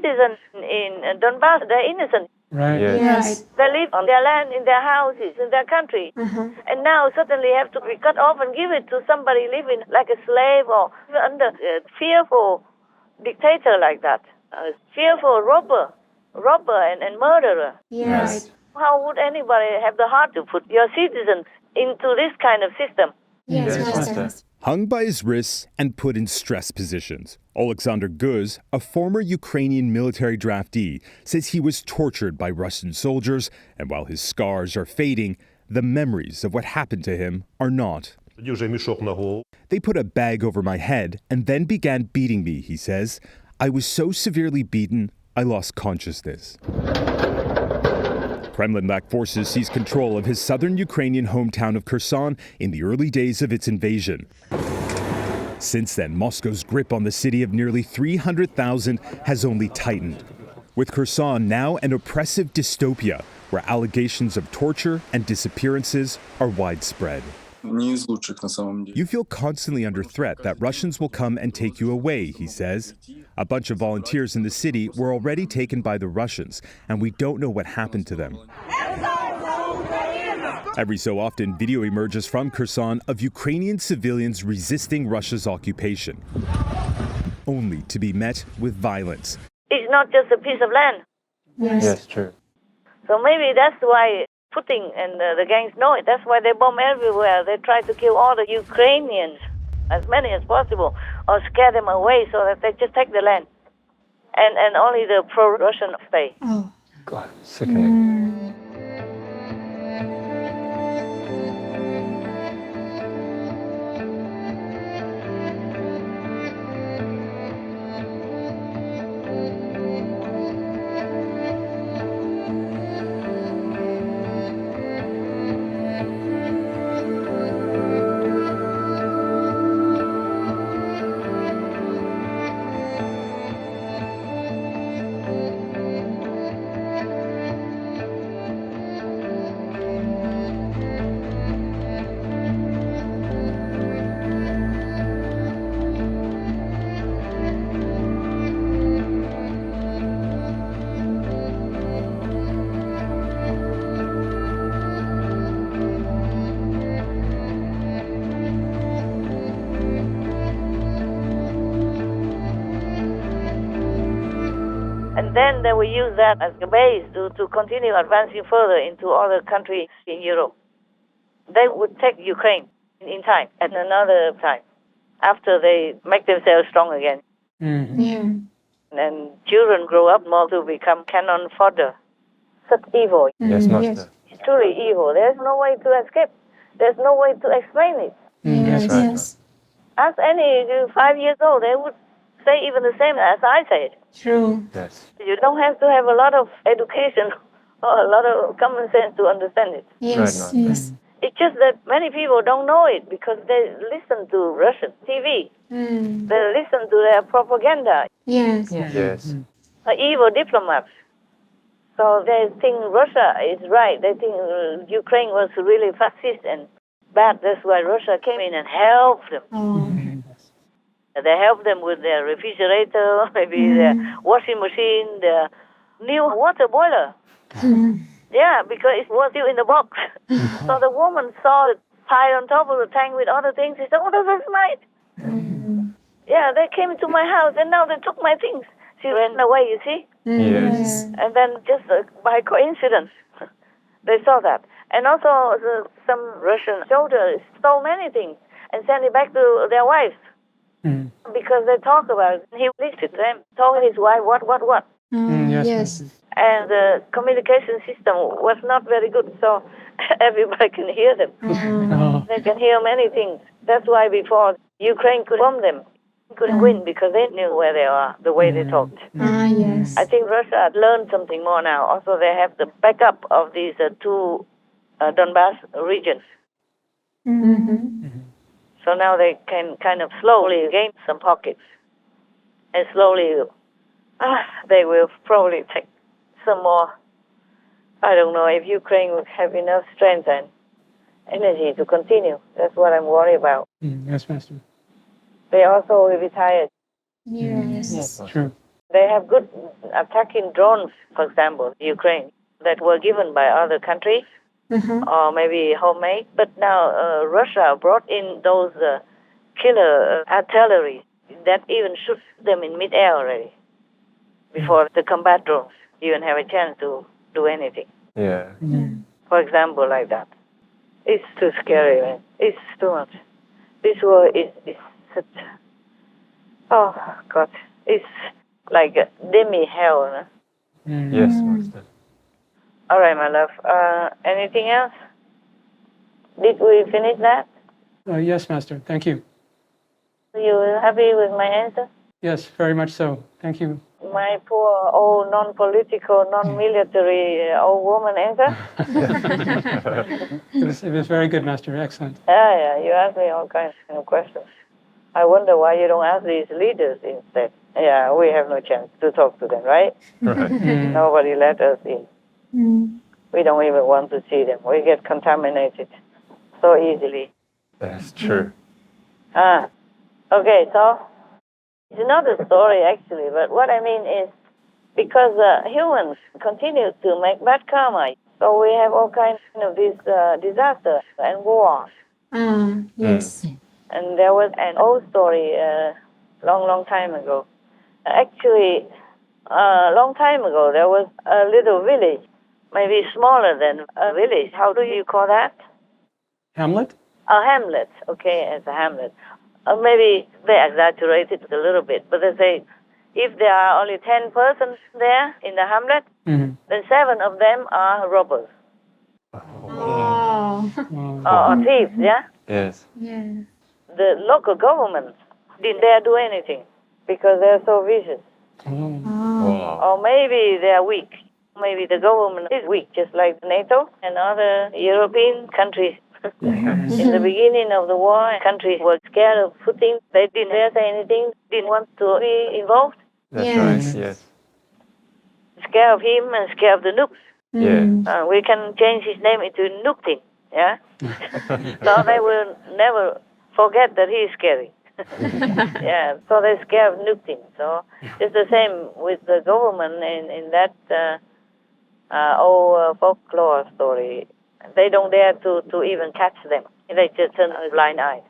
citizens in Donbass, they're innocent. Right. Yes. They live on their land, in their houses, in their country. And now suddenly have to be cut off and give it to somebody living like a slave or under a fearful dictator like that. A fearful robber and murderer. Yes. How would anybody have the heart to put your citizens into this kind of system? Yes, Yes, Master. Master. Hung by his wrists and put in stress positions, Alexander Guz, a former Ukrainian military draftee, says he was tortured by Russian soldiers, and while his scars are fading, the memories of what happened to him are not. They put a bag over my head and then began beating me, he says. I was so severely beaten, I lost consciousness. Kremlin-backed forces seized control of his southern Ukrainian hometown of Kherson in the early days of its invasion. Since then, Moscow's grip on the city of nearly 300,000 has only tightened, with Kherson now an oppressive dystopia where allegations of torture and disappearances are widespread. You feel constantly under threat that Russians will come and take you away, he says. A bunch of volunteers in the city were already taken by the Russians, and we don't know what happened to them. Every so often, video emerges from Kherson of Ukrainian civilians resisting Russia's occupation, only to be met with violence. It's not just a piece of land. Yes, true. So maybe that's why Putin and the gangs know it. That's why they bomb everywhere. They try to kill all the Ukrainians, as many as possible, or scare them away so that they just take the land. And only the pro-Russian stay. Oh. God, sickening. And then they will use that as a base to continue advancing further into other countries in Europe. They would take Ukraine in time, at another time, after they make themselves strong again. Yeah. And children grow up more to become cannon fodder. Such evil. Yes, Master. Yes. It's truly evil. There's no way to escape. There's no way to explain it. Yes. right. Yes. Ask any 5 years old, they would say even the same as I said. True. Yes. You don't have to have a lot of education or a lot of common sense to understand it. Yes. Master. Yes. It's just that many people don't know it because they listen to Russian TV. They listen to their propaganda, Yes. Yes. evil diplomats. So they think Russia is right. They think Ukraine was really fascist and bad. That's why Russia came in and helped them. Oh. They helped them with their refrigerator, maybe their washing machine, their new water boiler. Yeah, because it was still in the box. So the woman saw it piled on top of the tank with other things. She said, "Oh, that's mine." Yeah, they came into my house and now they took my things. She ran away, you see. Yes. And then just by coincidence, they saw that. And also some Russian soldiers stole many things and sent it back to their wives. Because they talk about it. He listed them, told his wife what. Yes. Yes. And the communication system was not very good, so everybody can hear them. Oh. They can hear many things. That's why before Ukraine could bomb them, couldn't win because they knew where they are, the way they talked. Yes. I think Russia had learned something more now. Also, they have the backup of these two Donbass regions. So now they can kind of slowly gain some pockets. And slowly, they will probably take some more. I don't know if Ukraine would have enough strength and energy to continue. That's what I'm worried about. Yes, Master. They also will be tired. Yes. Yes. True. They have good attacking drones, for example, Ukraine, that were given by other countries or maybe homemade. But now Russia brought in those killer artillery that even shoots them in mid-air already before the combat drones even have a chance to do anything. Yeah. For example, like that. It's too scary, man. It's too much. This war is such... Oh, God. It's like a demi-hell. No? Yes, Master. All right, my love. Anything else? Did we finish that? Yes, Master. Thank you. You happy with my answer? Yes, very much so. Thank you. My poor old non-political, non-military old woman answer? It was very good, Master. Excellent. Yeah, you ask me all kinds of questions. I wonder why you don't ask these leaders instead. Yeah, we have no chance to talk to them, right? Nobody let us in. We don't even want to see them. We get contaminated so easily. That's true. Okay, so it's not a story actually, but what I mean is because humans continue to make bad karma, so we have all kinds of these disasters and wars. Yes. And there was an old story long time ago. Actually, a long time ago, there was a little village, maybe smaller than a village. How do you call that? Hamlet? A hamlet, okay, as a hamlet. Maybe they exaggerated a little bit, but they say if there are only 10 persons there in the hamlet, then 7 of them are robbers. Or thieves, yeah? Yes. Yeah. The local government didn't dare do anything because they're so vicious. Or maybe they're weak. Maybe the government is weak, just like NATO and other European countries. In the beginning of the war, countries were scared of Putin. They didn't dare say anything, didn't want to be involved. That's Yes. right. Yes. Scared of him and scared of the nukes. Yeah. We can change his name into Nuktin, yeah? So they will never forget that he is scary. Yeah, so they're scared of Nuktin. So it's the same with the government in that old folklore story. They don't dare to even catch them. They just turn a blind eye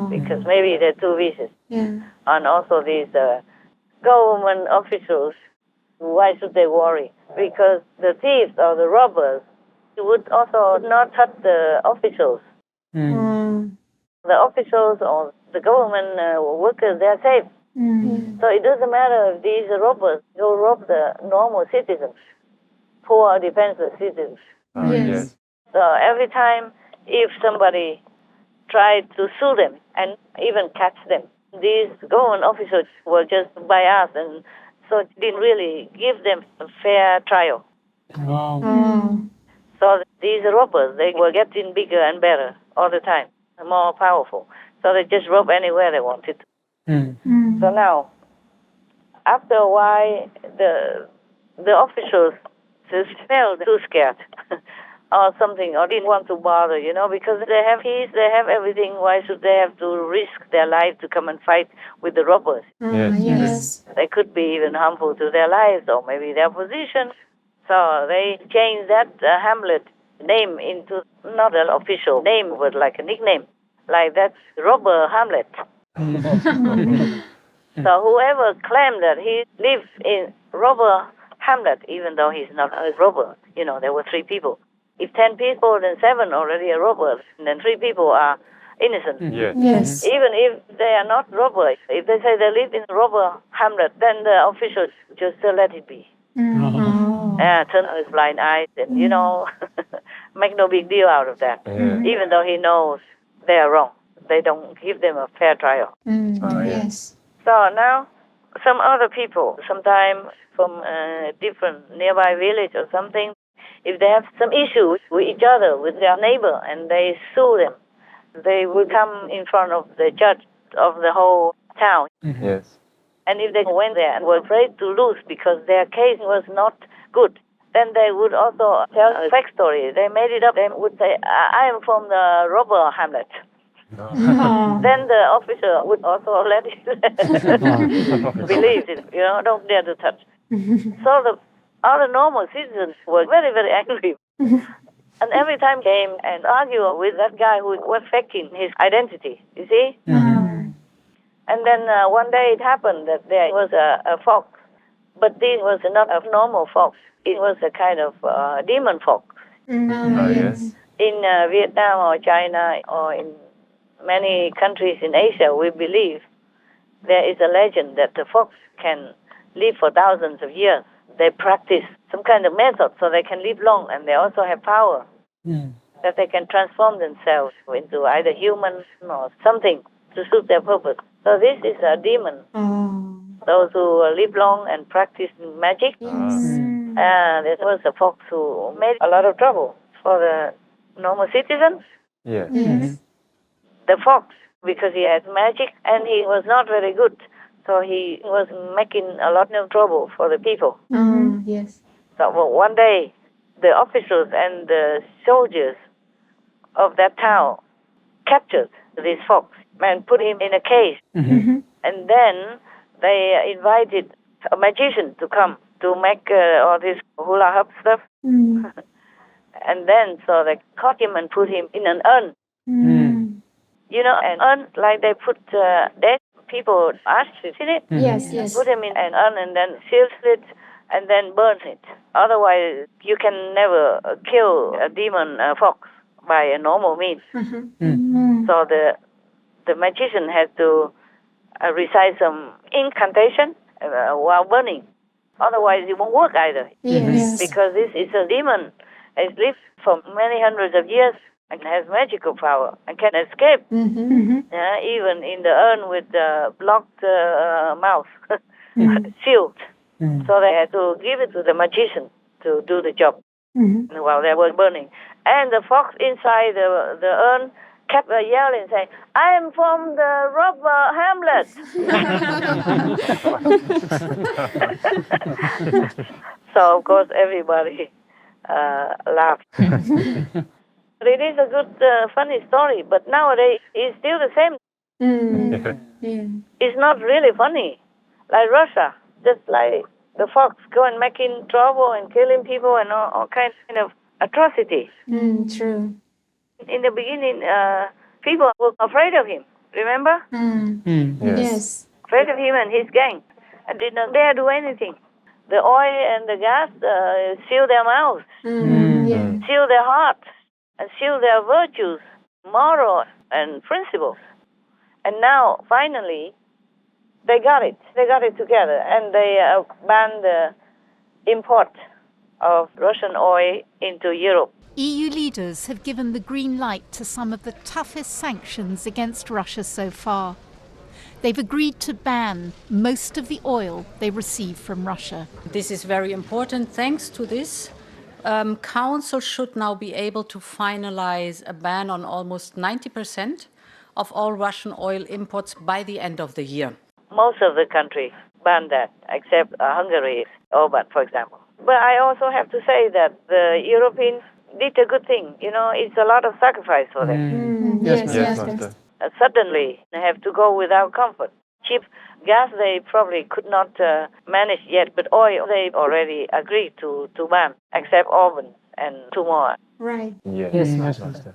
because maybe they're too vicious. Yeah. And also these government officials, why should they worry? Because the thieves or the robbers would also not hurt the officials. The officials or the government workers, they're safe. So it doesn't matter if these robbers go rob the normal citizens, poor defenseless citizens. Yes. So every time if somebody tried to sue them and even catch them, these government officers were just biased and so didn't really give them a fair trial. So these robbers, they were getting bigger and better all the time, more powerful. So they just rob anywhere they wanted to. So now, after a while, the officials just felt too scared or something, or didn't want to bother, because they have peace, they have everything. Why should they have to risk their life to come and fight with the robbers? Yes. They could be even harmful to their lives or maybe their position. So they changed that hamlet name into not an official name, but like a nickname, like that robber hamlet. So whoever claimed that he lives in robber hamlet, even though he's not a robber, there were 3 people. If 10 people, then 7 already are robbers, and then 3 people are innocent. Yes. Even if they are not robbers, if they say they live in robber hamlet, then the officials just let it be. Turn his blind eyes and, make no big deal out of that. Even though he knows they are wrong. They don't give them a fair trial. Yes. So now, some other people, sometimes from a different nearby village or something, if they have some issues with each other, with their neighbor, and they sue them, they will come in front of the judge of the whole town. Yes. And if they went there and were afraid to lose because their case was not good, then they would also tell a fake story. They made it up. They would say, I am from the robber hamlet. Oh. Then the officer would also let it believe it, don't dare to touch. So the other normal citizens were very, very angry. And every time came and argue with that guy who was faking his identity, you see? And then one day it happened that there was a fox, but this was not a normal fox. It was a kind of demon fox. Yes. In Vietnam or China or in many countries in Asia, we believe there is a legend that the fox can live for thousands of years. They practice some kind of method so they can live long, and they also have power that they can transform themselves into either human or something to suit their purpose. So this is a demon. Oh. Those who live long and practice magic. Yes. There was a fox who made a lot of trouble for the normal citizens. Yes. Yes. The fox, because he had magic and he was not very good, so he was making a lot of trouble for the people. Yes. So one day, the officers and the soldiers of that town captured this fox and put him in a cage. And then they invited a magician to come to make all this hula hoop stuff. And then so they caught him and put him in an urn. An urn like they put dead people ashes in it. Yes. Yes. Put him in an urn and then seal it and then burn it. Otherwise, you can never kill a demon fox by a normal means. So the magician has to recite some incantation while burning. Otherwise, it won't work either. Yes. Because this is a demon. It's lived for many hundreds of years and has magical power and can escape, even in the urn with the blocked mouth, sealed. So they had to give it to the magician to do the job while they were burning. And the fox inside the urn kept yelling, saying, "I am from the robber Hamlet." So, of course, everybody laughed. It is a good, funny story, but nowadays it's still the same. It's not really funny, like Russia, just like the fox going making trouble and killing people and all kinds of atrocity. True. In the beginning, people were afraid of him, remember? Yes. Afraid of him and his gang, and did not dare do anything. The oil and the gas seal their mouths, seal their hearts, and seal their virtues, moral and principles. And now, finally, they got it. They got it together, and they banned the import of Russian oil into Europe. EU leaders have given the green light to some of the toughest sanctions against Russia so far. They've agreed to ban most of the oil they receive from Russia. This is very important. Thanks to this, Council should now be able to finalize a ban on almost 90% of all Russian oil imports by the end of the year. Most of the countries banned that, except Hungary, Orban, for example. But I also have to say that the Europeans did a good thing. It's a lot of sacrifice for them. Yes. Suddenly, they have to go without comfort. Cheap gas, they probably could not manage yet, but oil, they already agreed to ban, except Orban and two more. Right. Yes, Master.